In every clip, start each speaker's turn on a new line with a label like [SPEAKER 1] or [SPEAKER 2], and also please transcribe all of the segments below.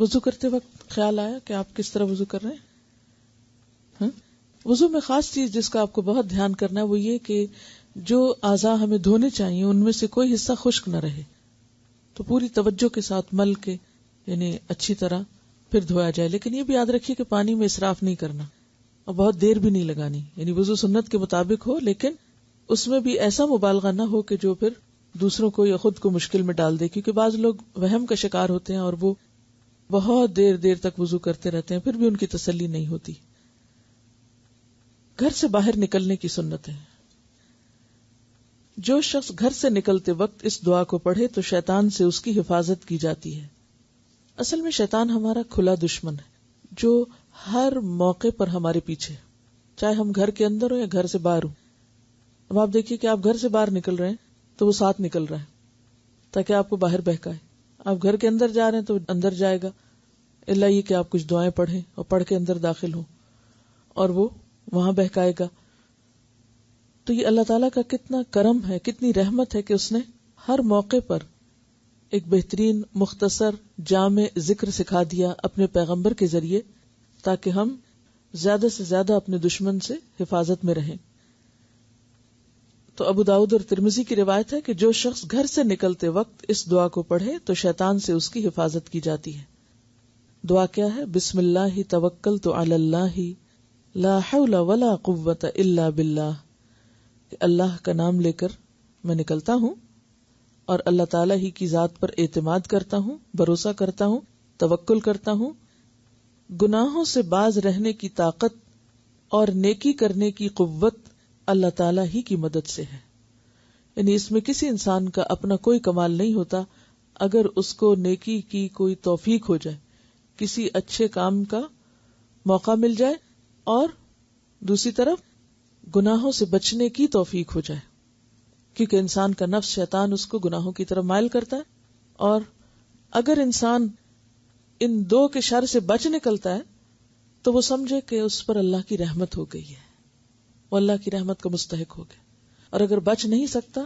[SPEAKER 1] وضو کرتے وقت خیال آیا کہ آپ کس طرح وضو کر رہے ہیں؟ وضو میں خاص چیز جس کا آپ کو بہت دھیان کرنا ہے وہ یہ کہ جو اعضاء ہمیں دھونے چاہیے ان میں سے کوئی حصہ خشک نہ رہے، تو پوری توجہ کے ساتھ مل کے یعنی اچھی طرح پھر دھویا جائے. لیکن یہ بھی یاد رکھیے کہ پانی میں اسراف نہیں کرنا اور بہت دیر بھی نہیں لگانی، یعنی وضو سنت کے مطابق ہو لیکن اس میں بھی ایسا مبالغہ نہ ہو کہ جو پھر دوسروں کو یا خود کو مشکل میں ڈال دے. کیونکہ بعض لوگ وہم کا شکار ہوتے ہیں اور وہ بہت دیر تک وضو کرتے رہتے ہیں، پھر بھی ان کی تسلی نہیں ہوتی. گھر سے باہر نکلنے کی سنت ہے. جو شخص گھر سے نکلتے وقت اس دعا کو پڑھے تو شیطان سے اس کی حفاظت کی جاتی ہے. اصل میں شیطان ہمارا کھلا دشمن ہے جو ہر موقع پر ہمارے پیچھے، چاہے ہم گھر کے اندر ہو یا گھر سے باہر ہو. اب آپ دیکھیے کہ آپ گھر سے باہر نکل رہے ہیں تو وہ ساتھ نکل رہا ہے تاکہ آپ کو باہر بہکائے. آپ گھر کے اندر جا رہے ہیں تو اندر جائے گا، اللہ یہ کہ آپ کچھ دعائیں پڑھیں اور پڑھ کے اندر داخل ہوں اور وہ وہاں بہکائے گا. تو یہ اللہ تعالیٰ کا کتنا کرم ہے، کتنی رحمت ہے کہ اس نے ہر موقع پر ایک بہترین مختصر جامع ذکر سکھا دیا اپنے پیغمبر کے ذریعے تاکہ ہم زیادہ سے زیادہ اپنے دشمن سے حفاظت میں رہیں. تو ابو داؤد اور ترمذی کی روایت ہے کہ جو شخص گھر سے نکلتے وقت اس دعا کو پڑھے تو شیطان سے اس کی حفاظت کی جاتی ہے. دعا کیا ہے؟ بسم اللہ توکلت علی اللہ لا حول ولا قوت الا باللہ. اللہ کا نام لے کر میں نکلتا ہوں اور اللہ تعالیٰ ہی کی ذات پر اعتماد کرتا ہوں، بھروسہ کرتا ہوں، توکل کرتا ہوں. گناہوں سے باز رہنے کی طاقت اور نیکی کرنے کی قوت اللہ تعالیٰ ہی کی مدد سے ہے. یعنی اس میں کسی انسان کا اپنا کوئی کمال نہیں ہوتا. اگر اس کو نیکی کی کوئی توفیق ہو جائے، کسی اچھے کام کا موقع مل جائے اور دوسری طرف گناہوں سے بچنے کی توفیق ہو جائے، کیونکہ انسان کا نفس شیطان اس کو گناہوں کی طرف مائل کرتا ہے. اور اگر انسان ان دو کے شر سے بچ نکلتا ہے تو وہ سمجھے کہ اس پر اللہ کی رحمت ہو گئی ہے، وہ اللہ کی رحمت کا مستحق ہو گیا. اور اگر بچ نہیں سکتا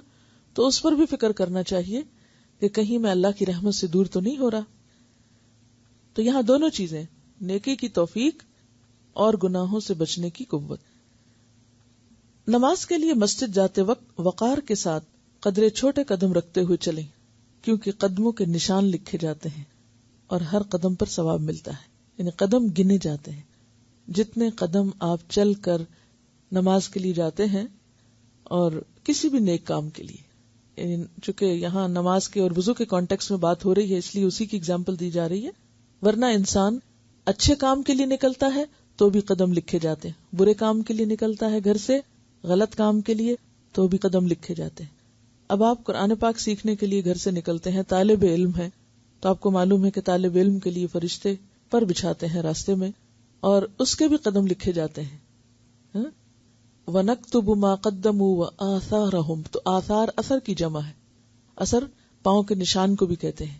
[SPEAKER 1] تو اس پر بھی فکر کرنا چاہیے کہ کہیں میں اللہ کی رحمت سے دور تو نہیں ہو رہا. تو یہاں دونوں چیزیں، نیکی کی توفیق اور گناہوں سے بچنے کی قوت. نماز کے لیے مسجد جاتے وقت وقار کے ساتھ قدرے چھوٹے قدم رکھتے ہوئے چلیں، کیونکہ قدموں کے نشان لکھے جاتے ہیں اور ہر قدم پر ثواب ملتا ہے. یعنی قدم گنے جاتے ہیں. جتنے قدم آپ چل کر نماز کے لیے جاتے ہیں اور کسی بھی نیک کام کے لیے، یعنی چونکہ یہاں نماز کے اور وضو کے کانٹیکس میں بات ہو رہی ہے اس لیے اسی کی اگزامپل دی جا رہی ہے. ورنہ انسان اچھے کام کے لیے نکلتا ہے تو بھی قدم لکھے جاتے ہیں، برے کام کے لیے نکلتا ہے گھر سے، غلط کام کے لیے، تو بھی قدم لکھے جاتے ہیں. اب آپ قرآن پاک سیکھنے کے لیے گھر سے نکلتے ہیں، طالب علم ہیں تو آپ کو معلوم ہے کہ طالب علم کے لیے فرشتے پر بچھاتے ہیں راستے میں اور اس کے بھی قدم لکھے جاتے ہیں. وَنَكْتُبُ مَا قَدَّمُوا وَآثَارَهُمْ، تو آثار اثر کی جمع ہے. اثر پاؤں کے نشان کو بھی کہتے ہیں.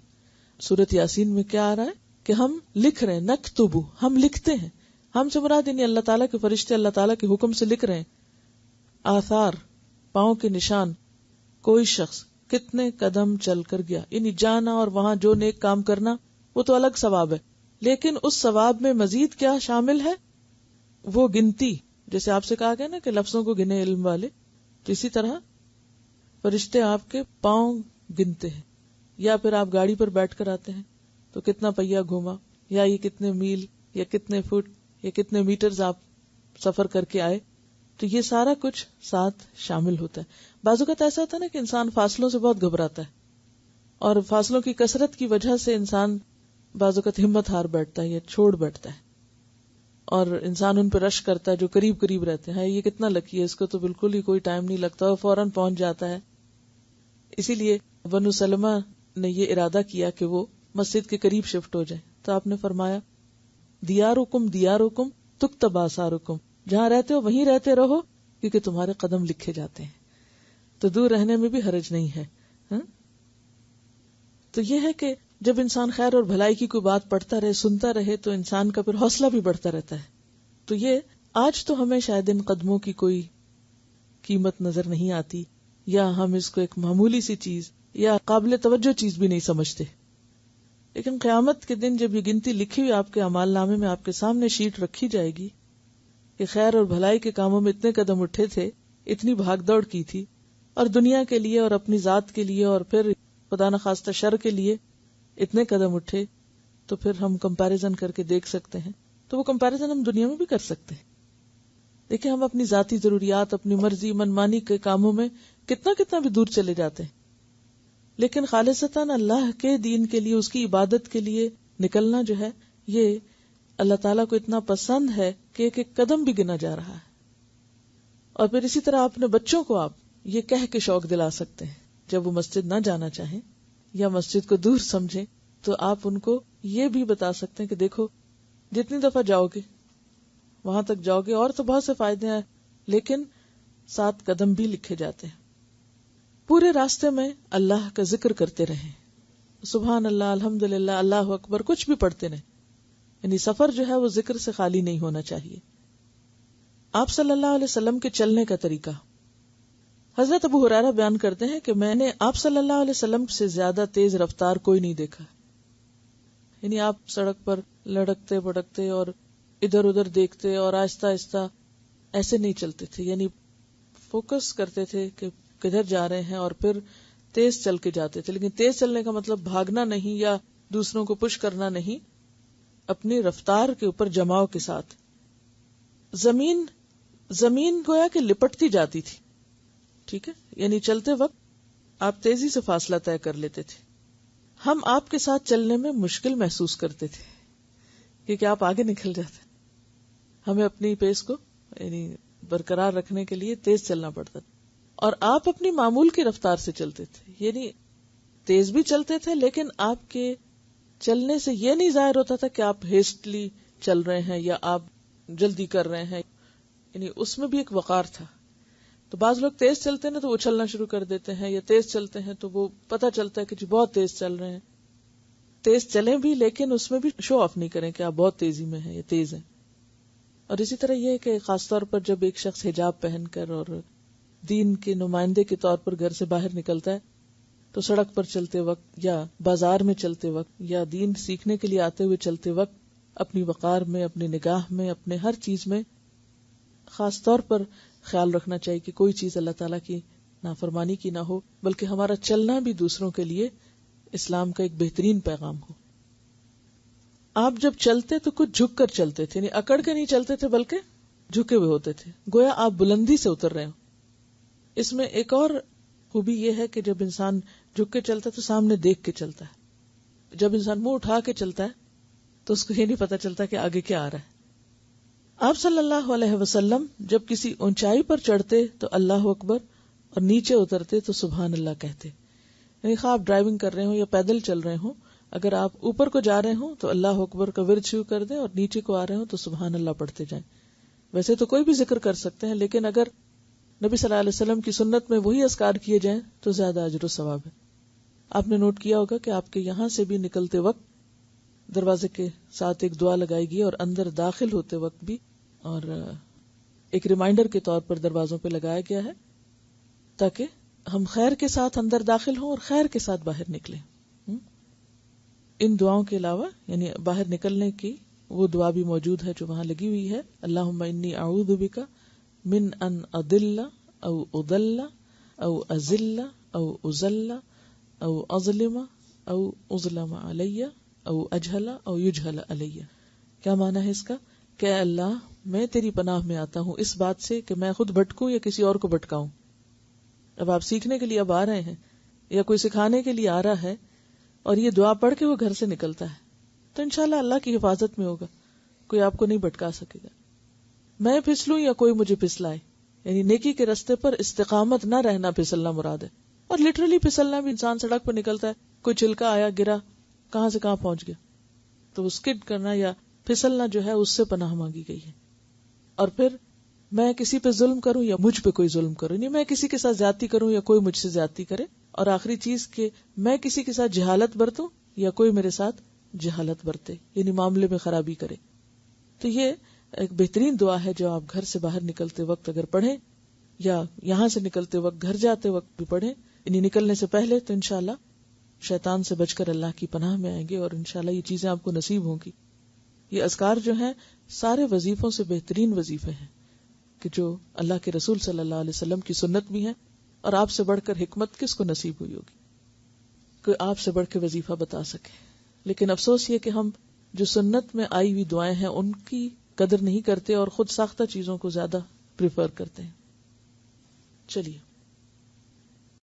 [SPEAKER 1] سورۃ یاسین میں کیا آ رہا ہے کہ ہم لکھ رہے ہیں، نکتب، ہم لکھتے ہیں. ہم سے مراد یعنی اللہ تعالیٰ کے فرشتے اللہ تعالیٰ کے حکم سے لکھ رہے ہیں. آثار پاؤں کے نشان، کوئی شخص کتنے قدم چل کر گیا، یعنی جانا اور وہاں جو نیک کام کرنا وہ تو الگ ثواب ہے، لیکن اس ثواب میں مزید کیا شامل ہے؟ وہ گنتی. جیسے آپ سے کہا گیا نا کہ لفظوں کو گنے علم والے، تو اسی طرح فرشتے آپ کے پاؤں گنتے ہیں. یا پھر آپ گاڑی پر بیٹھ کر آتے ہیں تو کتنا پہیا گھوما، یا یہ کتنے میل یا کتنے فٹ یا کتنے میٹرز آپ سفر کر کے آئے، تو یہ سارا کچھ ساتھ شامل ہوتا ہے. بعض اوقات ایسا ہوتا ہے نا کہ انسان فاصلوں سے بہت گھبراتا ہے اور فاصلوں کی کثرت کی وجہ سے انسان بعض اوقات ہمت ہار بیٹھتا ہے یا چھوڑ بیٹھتا ہے اور انسان ان پہ رش کرتا ہے جو قریب قریب رہتے ہیں. یہ کتنا لکی ہے، اس کو تو بالکل ہی کوئی ٹائم نہیں لگتا اور فوراً پہنچ جاتا ہے. اسی لیے بنو سلمہ نے یہ ارادہ کیا کہ وہ مسجد کے قریب شفٹ ہو جائیں، تو آپ نے فرمایا دیارکم دیارکم تکتب آثارکم، جہاں رہتے ہو وہیں رہتے رہو کیونکہ تمہارے قدم لکھے جاتے ہیں. تو دور رہنے میں بھی حرج نہیں ہے. تو یہ ہے کہ جب انسان خیر اور بھلائی کی کوئی بات پڑھتا رہے، سنتا رہے، تو انسان کا پھر حوصلہ بھی بڑھتا رہتا ہے. تو یہ آج تو ہمیں شاید ان قدموں کی کوئی قیمت نظر نہیں آتی، یا ہم اس کو ایک معمولی سی چیز یا قابل توجہ چیز بھی نہیں سمجھتے. لیکن قیامت کے دن جب یہ گنتی لکھی ہوئی آپ کے اعمال نامے میں آپ کے سامنے شیٹ رکھی جائے گی کہ خیر اور بھلائی کے کاموں میں اتنے قدم اٹھے تھے، اتنی بھاگ دوڑ کی تھی، اور دنیا کے لیے اور اپنی ذات کے لیے اور پھر خدا نخواستہ شر کے لیے اتنے قدم اٹھے، تو پھر ہم کمپیریزن کر کے دیکھ سکتے ہیں. تو وہ کمپیریزن ہم دنیا میں بھی کر سکتے ہیں. دیکھیں ہم اپنی ذاتی ضروریات، اپنی مرضی منمانی کے کاموں میں کتنا بھی دور چلے جاتے ہیں، لیکن خالصتاً اللہ کے دین کے لیے، اس کی عبادت کے لیے نکلنا جو ہے، یہ اللہ تعالیٰ کو اتنا پسند ہے کہ ایک ایک قدم بھی گنا جا رہا ہے. اور پھر اسی طرح اپنے بچوں کو آپ یہ کہہ کے شوق دلا سکتے ہیں، جب وہ مسجد نہ جانا چاہیں یا مسجد کو دور سمجھیں، تو آپ ان کو یہ بھی بتا سکتے ہیں کہ دیکھو جتنی دفعہ جاؤ گے وہاں تک جاؤ گے، اور تو بہت سے فائدے ہیں، لیکن 7 قدم بھی لکھے جاتے ہیں. پورے راستے میں اللہ کا ذکر کرتے رہیں، سبحان اللہ، الحمدللہ، اللہ اکبر، کچھ بھی پڑھتے رہیں. یعنی سفر جو ہے وہ ذکر سے خالی نہیں ہونا چاہیے. آپ صلی اللہ علیہ وسلم کے چلنے کا طریقہ، حضرت ابو ہریرہ بیان کرتے ہیں کہ میں نے آپ صلی اللہ علیہ وسلم سے زیادہ تیز رفتار کوئی نہیں دیکھا. یعنی آپ سڑک پر لڑکتے بڑکتے اور ادھر ادھر دیکھتے اور آہستہ آہستہ ایسے نہیں چلتے تھے. یعنی فوکس کرتے تھے کہ کدھر جا رہے ہیں اور پھر تیز چل کے جاتے تھے. لیکن تیز چلنے کا مطلب بھاگنا نہیں یا دوسروں کو پش کرنا نہیں، اپنی رفتار کے اوپر جماؤ کے ساتھ. زمین گویا کہ لپٹتی جاتی تھی. ٹھیک ہے، یعنی چلتے وقت آپ تیزی سے فاصلہ طے کر لیتے تھے. ہم آپ کے ساتھ چلنے میں مشکل محسوس کرتے تھے کیونکہ آپ آگے نکل جاتے. ہمیں اپنی پیس کو یعنی برقرار رکھنے کے لیے تیز چلنا پڑتا تھا، اور آپ اپنی معمول کی رفتار سے چلتے تھے. یعنی تیز بھی چلتے تھے، لیکن آپ کے چلنے سے یہ نہیں ظاہر ہوتا تھا کہ آپ ہیسٹلی چل رہے ہیں یا آپ جلدی کر رہے ہیں. یعنی اس میں بھی ایک وقار تھا. تو بعض لوگ تیز چلتے ہیں تو وہ چلنا شروع کر دیتے ہیں، یا تیز چلتے ہیں تو وہ پتہ چلتا ہے کہ جی بہت تیز چل رہے ہیں. تیز چلیں بھی، لیکن اس میں بھی شو آف نہیں کریں کہ آپ بہت تیزی میں ہیں یا تیز ہیں. اور اسی طرح یہ ہے کہ خاص طور پر جب ایک شخص حجاب پہن کر اور دین کے نمائندے کے طور پر گھر سے باہر نکلتا ہے، تو سڑک پر چلتے وقت یا بازار میں چلتے وقت یا دین سیکھنے کے لیے آتے ہوئے چلتے وقت اپنی وقار میں، اپنی نگاہ میں، اپنے ہر چیز میں خاص طور پر خیال رکھنا چاہیے کہ کوئی چیز اللہ تعالیٰ کی نافرمانی کی نہ ہو، بلکہ ہمارا چلنا بھی دوسروں کے لیے اسلام کا ایک بہترین پیغام ہو. آپ جب چلتے تو کچھ جھک کر چلتے تھے، یعنی اکڑ کے نہیں چلتے تھے بلکہ جھکے ہوئے ہوتے تھے، گویا آپ بلندی سے اتر رہے ہو. اس میں ایک اور خوبی یہ ہے کہ جب انسان جھک کے چلتا ہے تو سامنے دیکھ کے چلتا ہے. جب انسان منہ اٹھا کے چلتا ہے تو اس کو یہ نہیں پتا چلتا کہ آگے کیا آ رہا ہے. آپ صلی اللہ علیہ وسلم جب کسی اونچائی پر چڑھتے تو اللہ اکبر اور نیچے اترتے تو سبحان اللہ کہتے. یعنی خواہ آپ ڈرائیونگ کر رہے ہوں یا پیدل چل رہے ہوں، اگر آپ اوپر کو جا رہے ہوں تو اللہ اکبر کا ورد شروع کر دیں، اور نیچے کو آ رہے ہوں تو سبحان اللہ پڑھتے جائیں. ویسے تو کوئی بھی ذکر کر سکتے ہیں، لیکن اگر نبی صلی اللہ علیہ وسلم کی سنت میں وہی اذکار کیے جائیں تو زیادہ اجر و ثواب ہے. آپ نے نوٹ کیا ہوگا کہ آپ کے یہاں سے بھی نکلتے وقت دروازے کے ساتھ ایک دعا لگائی گئی، اور اندر داخل ہوتے وقت بھی، اور ایک ریمائنڈر کے طور پر دروازوں پہ لگایا گیا ہے تاکہ ہم خیر کے ساتھ اندر داخل ہوں اور خیر کے ساتھ باہر نکلیں. ان دعاؤں کے علاوہ یعنی باہر نکلنے کی وہ دعا بھی موجود ہے جو وہاں لگی ہوئی ہے. اللہم انی اعوذ بک من ان اضل او اضل او ازل او ازل او اظلم او اظلم علی او اجہل او یجہل علی. کیا معنی ہے اس کا؟ کہ اے اللہ میں تیری پناہ میں آتا ہوں اس بات سے کہ میں خود بھٹکوں یا کسی اور کو بھٹکاؤں. اب آپ سیکھنے کے لیے اب آ رہے ہیں یا کوئی سکھانے کے لیے آ رہا ہے اور یہ دعا پڑھ کے وہ گھر سے نکلتا ہے تو انشاءاللہ اللہ کی حفاظت میں ہوگا، کوئی آپ کو نہیں بھٹکا سکے گا. میں پھسلوں یا کوئی مجھے پھسلائے، یعنی نیکی کے راستے پر استقامت نہ رہنا پھسلنا مراد ہے. اور لٹرلی پھسلنا بھی، انسان سڑک پر نکلتا ہے، کوئی چھلکا آیا گرا، کہاں سے کہاں پہنچ گیا، تو وہ اسکڈ کرنا یا پھسلنا جو ہے اس سے پناہ مانگی گئی ہے. اور پھر میں کسی پہ ظلم کروں یا مجھ پہ کوئی ظلم کروں، نہیں میں کسی کے ساتھ زیادتی کروں یا کوئی مجھ سے زیادتی کرے. اور آخری چیز کہ میں کسی کے ساتھ جہالت برتوں یا کوئی میرے ساتھ جہالت برتے، یعنی معاملے میں خرابی کرے. تو یہ ایک بہترین دعا ہے جو آپ گھر سے باہر نکلتے وقت اگر پڑھیں یا یہاں سے نکلتے وقت گھر جاتے وقت بھی پڑھیں، یعنی نکلنے سے پہلے، تو انشاءاللہ شیطان سے بچ کر اللہ کی پناہ میں آئیں گے اور انشاءاللہ یہ چیزیں آپ کو نصیب ہوں گی. یہ اذکار جو ہیں سارے وظیفوں سے بہترین وظیفے ہیں کہ جو اللہ کے رسول صلی اللہ علیہ وسلم کی سنت بھی ہیں, اور آپ سے بڑھ کر حکمت کس کو نصیب ہوئی ہوگی کوئی آپ سے بڑھ کے وظیفہ بتا سکے. لیکن افسوس یہ کہ ہم جو سنت میں آئی ہوئی دعائیں ہیں ان کی قدر نہیں کرتے اور خود ساختہ چیزوں کو زیادہ پریفر کرتے ہیں. چلیے